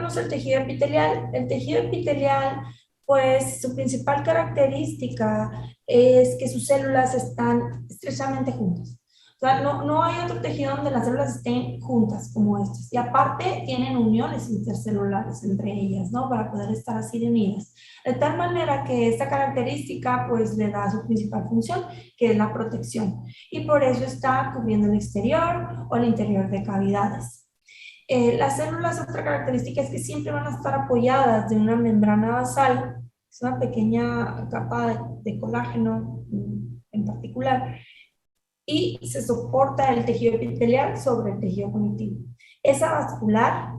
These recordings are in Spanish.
tenemos el tejido epitelial. El tejido epitelial, pues su principal característica es que sus células están estrechamente juntas. O sea, no hay otro tejido donde las células estén juntas como estas. Y aparte tienen uniones intercelulares entre ellas, ¿no? Para poder estar así de unidas. De tal manera que esta característica pues le da su principal función, que es la protección. Y por eso está cubriendo el exterior o el interior de cavidades. Las células, otra característica es que siempre van a estar apoyadas de una membrana basal, es una pequeña capa de colágeno en particular, y se soporta el tejido epitelial sobre el tejido conectivo. Es avascular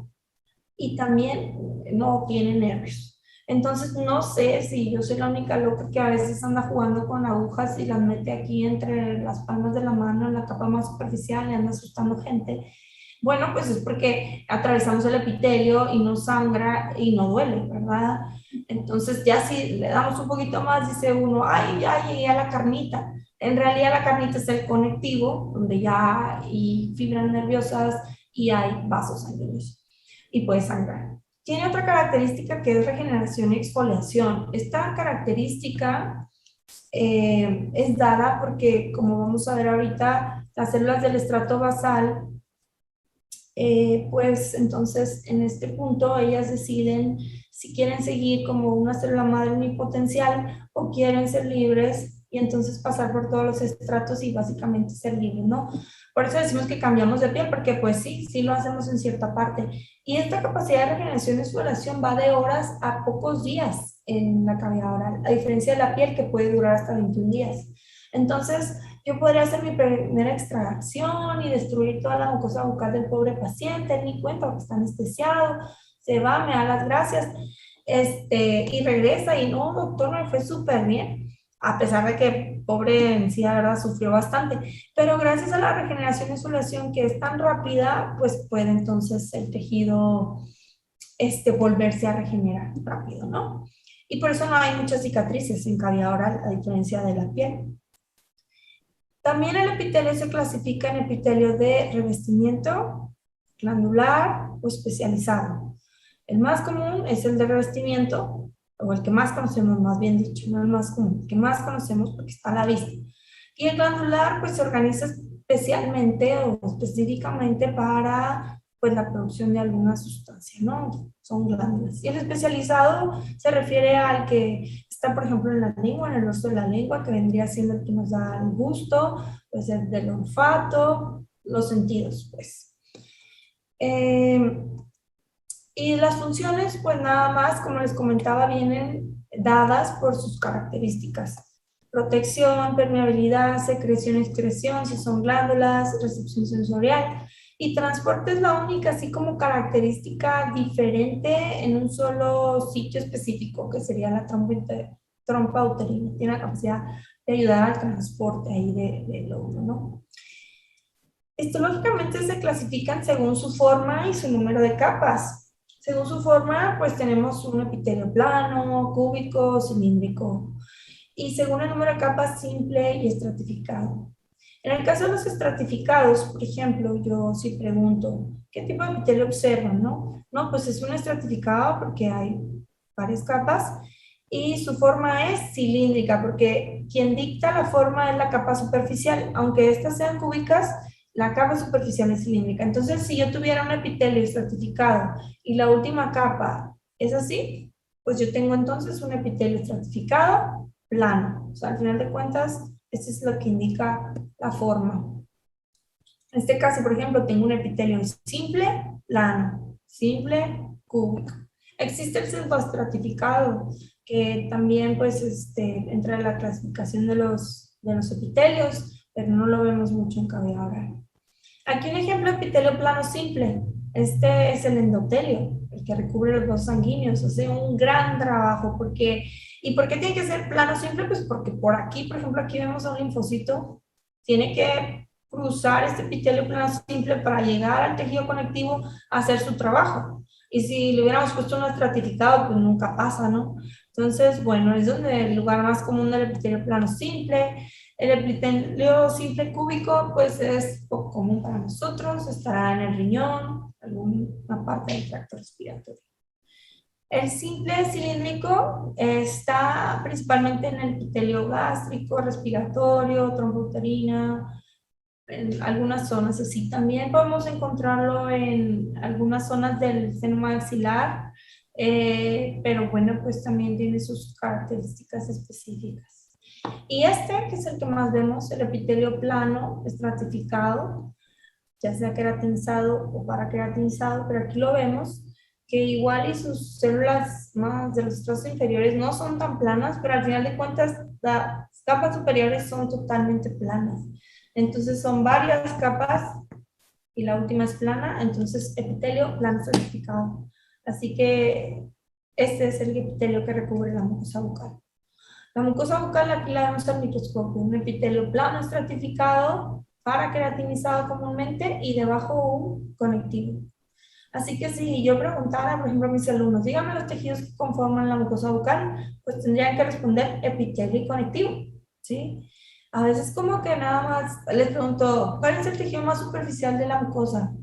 y también no tiene nervios. Entonces no sé si yo soy la única loca que a veces anda jugando con agujas y las mete aquí entre las palmas de la mano en la capa más superficial y anda asustando gente. Bueno, pues es porque atravesamos el epitelio y no sangra y no duele, ¿verdad? Entonces ya si le damos un poquito más, dice uno, ay, ya llegué a la carnita. En realidad la carnita es el conectivo, donde ya hay fibras nerviosas y hay vasos sanguíneos y puede sangrar. Tiene otra característica que es regeneración y exfoliación. Esta característica es dada porque, como vamos a ver ahorita, las células del estrato basal pues entonces en este punto ellas deciden si quieren seguir como una célula madre unipotencial o quieren ser libres y entonces pasar por todos los estratos y básicamente ser libres, ¿no? Por eso decimos que cambiamos de piel, porque pues sí, sí lo hacemos en cierta parte. Y esta capacidad de regeneración y exploración va de horas a pocos días en la cavidad oral, a diferencia de la piel que puede durar hasta 21 días. Entonces, yo podría hacer mi primera extracción y destruir toda la mucosa bucal del pobre paciente, él ni cuenta porque está anestesiado, se va, me da las gracias, y regresa y no, doctor, me fue súper bien, a pesar de que pobre en sí, la verdad, sufrió bastante, pero gracias a la regeneración y exfoliación que es tan rápida, pues puede entonces el tejido volverse a regenerar rápido, ¿no? Y por eso no hay muchas cicatrices en cavidad oral, a diferencia de la piel. También el epitelio se clasifica en epitelio de revestimiento, glandular o especializado. El más común es el de revestimiento, o el que más conocemos, más bien dicho, no el más común, el que más conocemos porque está a la vista. Y el glandular, pues se organiza especialmente o específicamente para pues, la producción de alguna sustancia, ¿no? Son glándulas. Y el especializado se refiere al que está, por ejemplo, en la lengua, en el dorso de la lengua, que vendría siendo el que nos da el gusto, pues el del olfato, los sentidos, pues. Eh, y las funciones, pues nada más, como les comentaba, vienen dadas por sus características. Protección, permeabilidad, secreción, excreción, si son glándulas, recepción sensorial. Y transporte es la única, así como característica diferente en un solo sitio específico, que sería la trompa uterina. Tiene la capacidad de ayudar al transporte ahí del óvulo, ¿no? Histológicamente se clasifican según su forma y su número de capas. Según su forma, pues tenemos un epitelio plano, cúbico, cilíndrico. Y según el número de capas, simple y estratificado. En el caso de los estratificados, por ejemplo, yo sí pregunto, ¿qué tipo de epitelio observan, no? No, pues es un estratificado porque hay varias capas y su forma es cilíndrica porque quien dicta la forma es la capa superficial, aunque estas sean cúbicas, la capa superficial es cilíndrica. Entonces, si yo tuviera un epitelio estratificado y la última capa es así, pues yo tengo entonces un epitelio estratificado plano. O sea, al final de cuentas, esto es lo que indica la forma. En este caso, por ejemplo, tengo un epitelio simple, plano, simple, cúbico. Existe el pseudoestratificado, que también pues, entra en la clasificación de los epitelios, pero no lo vemos mucho en cavidad oral. Aquí un ejemplo de epitelio plano simple. Este es el endotelio, el que recubre los vasos sanguíneos. Hace un gran trabajo. ¿Y por qué tiene que ser plano simple? Pues porque por aquí, por ejemplo, aquí vemos a un linfocito. Tiene que cruzar este epitelio plano simple para llegar al tejido conectivo a hacer su trabajo. Y si le hubiéramos puesto un estratificado, pues nunca pasa, ¿no? Entonces, bueno, es donde el lugar más común del epitelio plano simple. El epitelio simple cúbico, pues es poco común para nosotros, estará en el riñón, alguna parte del tracto respiratorio. El simple cilíndrico está principalmente en el epitelio gástrico, respiratorio, trombouterina, en algunas zonas así. También podemos encontrarlo en algunas zonas del seno maxilar, pero bueno, pues también tiene sus características específicas. Y este, que es el que más vemos, el epitelio plano, estratificado, ya sea queratinizado o paraqueratinizado, pero aquí lo vemos, que igual y sus células más de los trozos inferiores no son tan planas, pero al final de cuentas las capas superiores son totalmente planas. Entonces son varias capas y la última es plana, entonces epitelio plano estratificado. Así que este es el epitelio que recubre la mucosa bucal. La mucosa bucal aquí la vemos al microscopio, un epitelio plano estratificado, paraqueratinizado comúnmente y debajo un conectivo. Así que si yo preguntara, por ejemplo, a mis alumnos, díganme los tejidos que conforman la mucosa bucal, pues tendrían que responder epitelio y conectivo, ¿sí? A veces como que nada más les pregunto, ¿cuál es el tejido más superficial de la mucosa?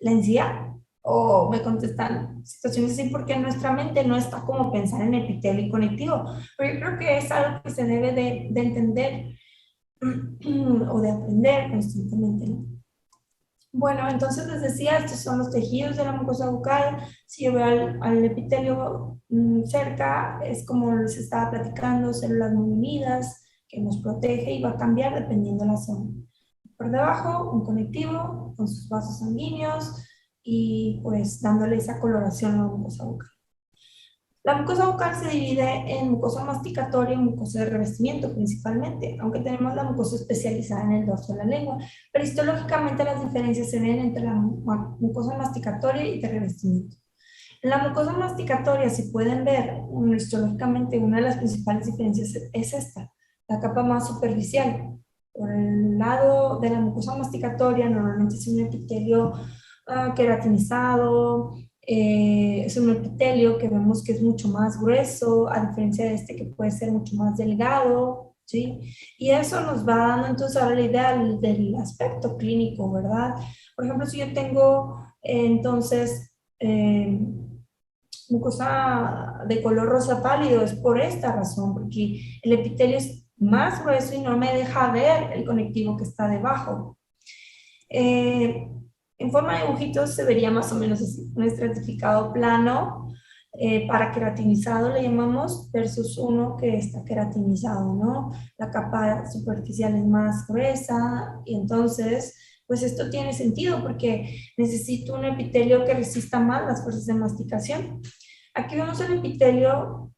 ¿La encía? O me contestan situaciones así porque en nuestra mente no está como pensar en epitelio y conectivo, pero yo creo que es algo que se debe de entender o de aprender constantemente, ¿no? Bueno, entonces les decía, estos son los tejidos de la mucosa bucal. Si yo veo al epitelio cerca, es como les estaba platicando, células muy unidas, que nos protege y va a cambiar dependiendo de la zona. Por debajo, un conectivo con sus vasos sanguíneos y pues dándole esa coloración a la mucosa bucal. La mucosa bucal se divide en mucosa masticatoria y mucosa de revestimiento principalmente, aunque tenemos la mucosa especializada en el dorso de la lengua, pero histológicamente las diferencias se ven entre la mucosa masticatoria y de revestimiento. En la mucosa masticatoria, si pueden ver histológicamente, una de las principales diferencias es esta, la capa más superficial. Por el lado de la mucosa masticatoria normalmente es un epitelio queratinizado, es un epitelio que vemos que es mucho más grueso, a diferencia de este que puede ser mucho más delgado, ¿sí? Y eso nos va dando entonces ahora la idea del aspecto clínico, ¿verdad? Por ejemplo, si yo tengo entonces mucosa de color rosa pálido, es por esta razón, porque el epitelio es más grueso y no me deja ver el conectivo que está debajo. En forma de dibujitos se vería más o menos así, un estratificado plano, para queratinizado le llamamos, versus uno que está queratinizado, ¿no? La capa superficial es más gruesa y entonces, pues esto tiene sentido porque necesito un epitelio que resista más las fuerzas de masticación. Aquí vemos el epitelio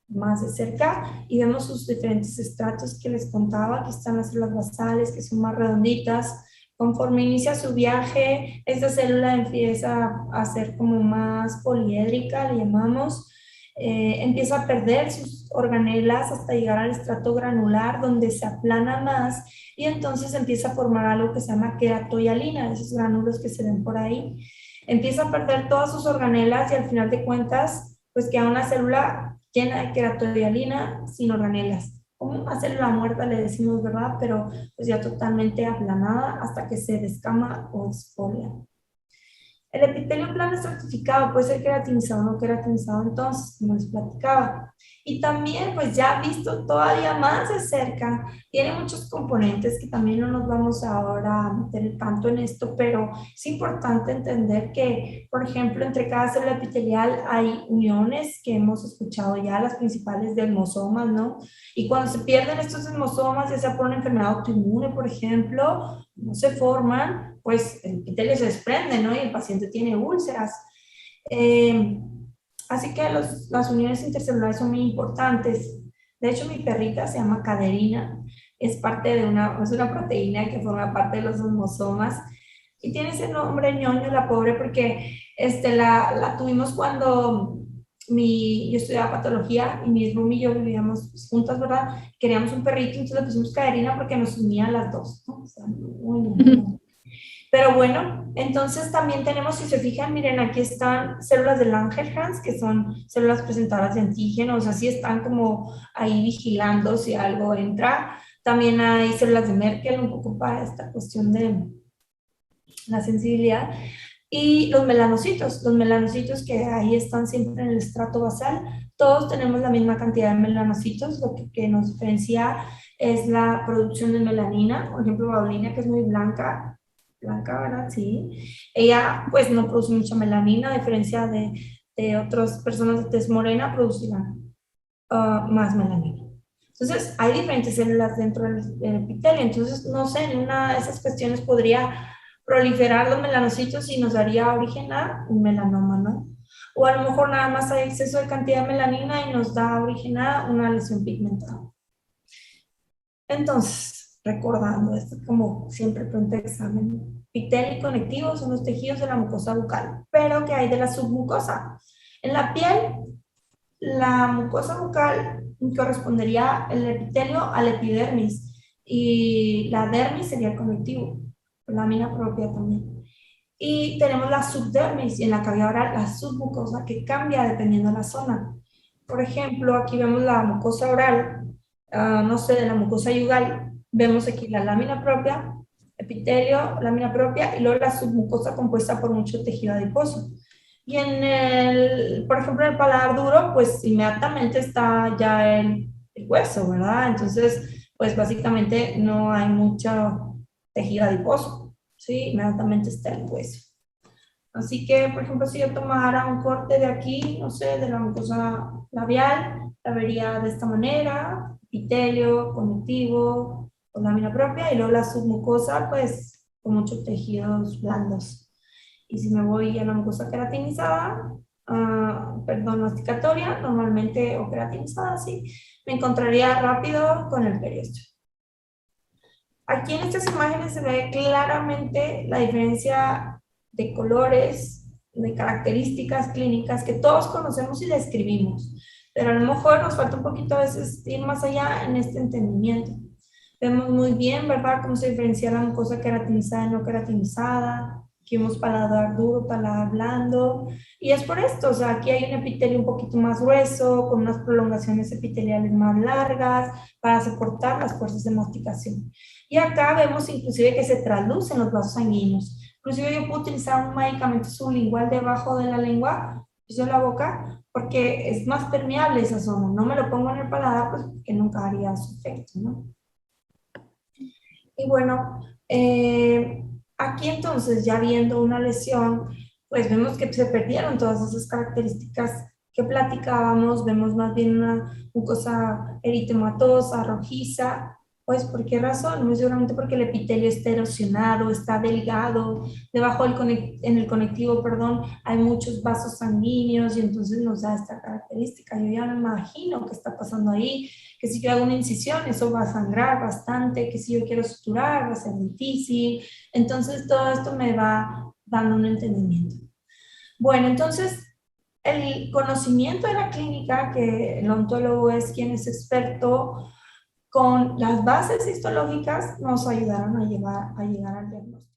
más de cerca y vemos sus diferentes estratos que les contaba. Aquí están las células basales que son más redonditas. Conforme inicia su viaje, esta célula empieza a ser como más poliédrica, le llamamos. Empieza a perder sus organelas hasta llegar al estrato granular, donde se aplana más y entonces empieza a formar algo que se llama queratoialina, esos granulos que se ven por ahí. Empieza a perder todas sus organelas y al final de cuentas, pues queda una célula llena de queratoialina sin organelas. Como una célula muerta le decimos, ¿verdad? Pero pues ya totalmente aplanada hasta que se descama o exfolia. El epitelio plano estratificado puede ser queratinizado o no queratinizado entonces, como les platicaba. Y también, pues ya visto todavía más de cerca, tiene muchos componentes que también no nos vamos ahora a meter tanto en esto, pero es importante entender que, por ejemplo, entre cada célula epitelial hay uniones que hemos escuchado ya, las principales desmosomas, ¿no? Y cuando se pierden estos desmosomas, ya sea por una enfermedad autoinmune, por ejemplo, no se forman, pues el epitelio se desprende, ¿no? Y el paciente tiene úlceras. Eh, Así que las uniones intercelulares son muy importantes. De hecho, mi perrita se llama caderina, es parte de es una proteína que forma parte de los osmosomas y tiene ese nombre ñoño, la pobre, porque la tuvimos cuando yo estudiaba patología y mi roomie y yo vivíamos juntas, ¿verdad? Queríamos un perrito, entonces le pusimos caderina porque nos unían las dos, ¿no? O sea, muy. Pero bueno, entonces también tenemos, si se fijan, miren, aquí están células de Langerhans, que son células presentadoras de antígenos, así están como ahí vigilando si algo entra. También hay células de Merkel, un poco para esta cuestión de la sensibilidad. Y los melanocitos que ahí están siempre en el estrato basal, todos tenemos la misma cantidad de melanocitos, lo que nos diferencia es la producción de melanina. Por ejemplo, Paulina, que es muy blanca, blanca, ¿verdad? Sí. Ella pues no produce mucha melanina, a diferencia de otras personas de tez morena, producirán más melanina. Entonces, hay diferentes células dentro del epitelio. Entonces, no sé, en una de esas cuestiones podría proliferar los melanocitos y nos daría origen a un melanoma, ¿no? O a lo mejor nada más hay exceso de cantidad de melanina y nos da origen a una lesión pigmentada. Entonces, recordando, esto es como siempre pregunta de examen, epitelio y conectivo son los tejidos de la mucosa bucal, pero ¿qué hay de la submucosa? En la piel, la mucosa bucal correspondería el epitelio al epidermis y la dermis sería el conectivo, lámina propia también. Y tenemos la subdermis y en la cavidad oral la submucosa que cambia dependiendo de la zona. Por ejemplo, aquí vemos la mucosa oral, no sé, de la mucosa yugal, vemos aquí la lámina propia, epitelio, lámina propia y luego la submucosa compuesta por mucho tejido adiposo. Y por ejemplo, en el paladar duro, pues inmediatamente está ya el hueso, ¿verdad? Entonces, pues básicamente no hay mucho tejido adiposo, ¿sí? Inmediatamente está el hueso. Así que, por ejemplo, si yo tomara un corte de aquí, no sé, de la mucosa labial, la vería de esta manera, epitelio, conectivo, con lámina propia, y luego la submucosa, pues, con muchos tejidos blandos. Y si me voy a la mucosa queratinizada, perdón, masticatoria, normalmente, o queratinizada, sí, me encontraría rápido con el periósteo. Aquí en estas imágenes se ve claramente la diferencia de colores, de características clínicas que todos conocemos y describimos, pero a lo mejor nos falta un poquito a veces ir más allá en este entendimiento. Vemos muy bien, ¿verdad?, cómo se diferencia la mucosa queratinizada y no queratinizada. Aquí vemos paladar duro, paladar blando. Y es por esto, o sea, aquí hay un epitelio un poquito más grueso, con unas prolongaciones epiteliales más largas para soportar las fuerzas de masticación. Y acá vemos inclusive que se traducen los vasos sanguíneos. Inclusive yo puedo utilizar un medicamento sublingual debajo de la lengua, piso de la boca, porque es más permeable esa zona. No me lo pongo en el paladar, pues porque nunca haría su efecto, ¿no? Y bueno, aquí entonces ya viendo una lesión, pues vemos que se perdieron todas esas características que platicábamos, vemos más bien una mucosa eritematosa, rojiza. Pues, ¿por qué razón? Muy seguramente porque el epitelio está erosionado, está delgado, debajo en el conectivo, perdón, hay muchos vasos sanguíneos y entonces nos da esta característica. Yo ya me imagino qué está pasando ahí, que si yo hago una incisión, eso va a sangrar bastante, que si yo quiero suturar, va a ser difícil. Entonces, todo esto me va dando un entendimiento. Bueno, entonces, el conocimiento de la clínica, que el ontólogo es quien es experto, con las bases histológicas nos ayudaron a llegar al diagnóstico.